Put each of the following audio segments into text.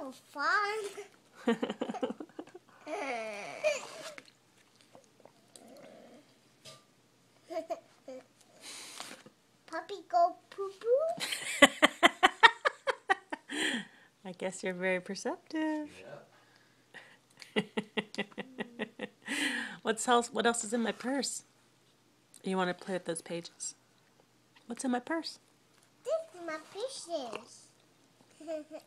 so fun. Puppy go poo-poo? I guess you're very perceptive. Yeah. What else is in my purse? You want to play with those pages? What's in my purse? This is my fishes.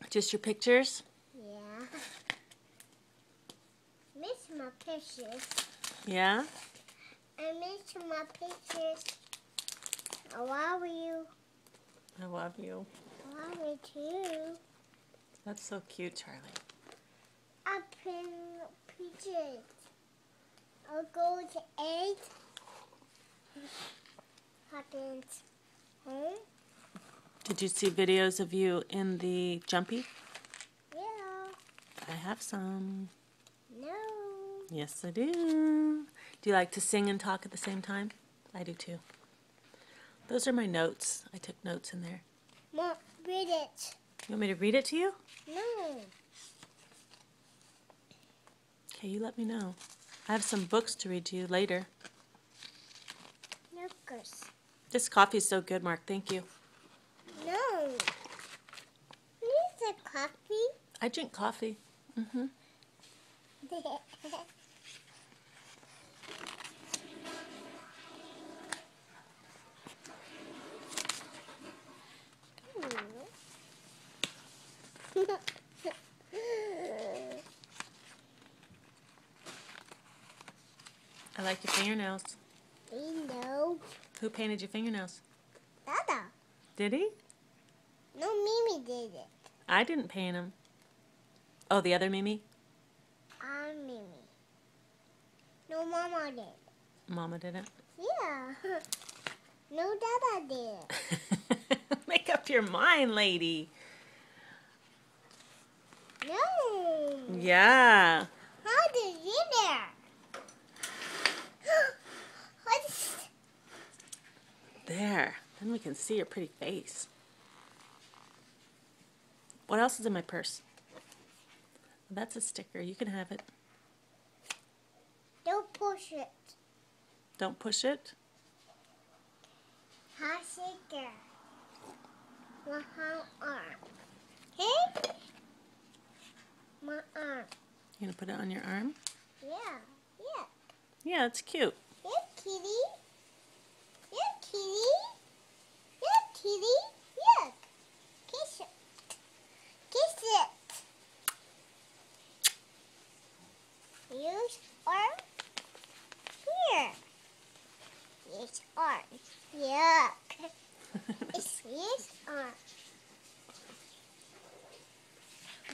Just your pictures? Yeah. Miss my pictures. Yeah? I miss my pictures. I love you. I love you. I love you too. That's so cute, Charlie. I print pictures. I'll go to 8. Happens home. Did you see videos of you in the jumpy? Yeah. I have some. No. Yes, I do. Do you like to sing and talk at the same time? I do too. Those are my notes. I took notes in there. Mom, read it. You want me to read it to you? No. Okay, you let me know. I have some books to read to you later. Lucas. This coffee's so good, Mark. Thank you. No. Need a coffee? I drink coffee. Mm-hmm. I like your fingernails. No. Who painted your fingernails? Dada. Did he? No, Mimi did it. I didn't paint them. Oh, the other Mimi? I'm Mimi. No, Mama did. Mama didn't. Yeah. No, Dada did. Make up your mind, lady. No. Yeah. How did you there? What's... There. Then we can see your pretty face. What else is in my purse? That's a sticker. You can have it. Don't push it. Don't push it. Hot shaker. My arm. Hey? My arm. You gonna put it on your arm? Yeah. Yeah. Yeah, it's cute. Yeah, kitty. Yeah, kitty. Yeah, kitty. Look. Kiss it. Kiss it. Use arm. Here. Use arm. Yuck. It's use arm.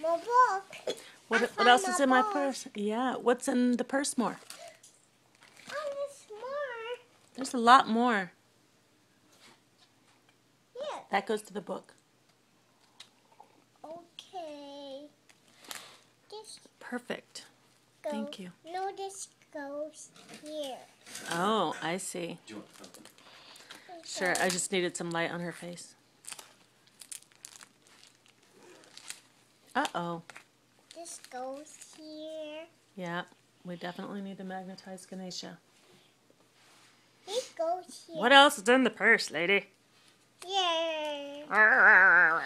My book. What else is in my purse? Yeah, what's in the purse more? Oh, there's more. There's a lot more. Yeah. That goes to the book. Okay. This Perfect. goes. Thank you. No, this goes here. Oh, I see. Do you want something? Sure, I just needed some light on her face. Uh-oh. This goes here. Yeah, we definitely need to magnetize Ganesha. This goes here. What else is in the purse, lady? Yeah. Oh,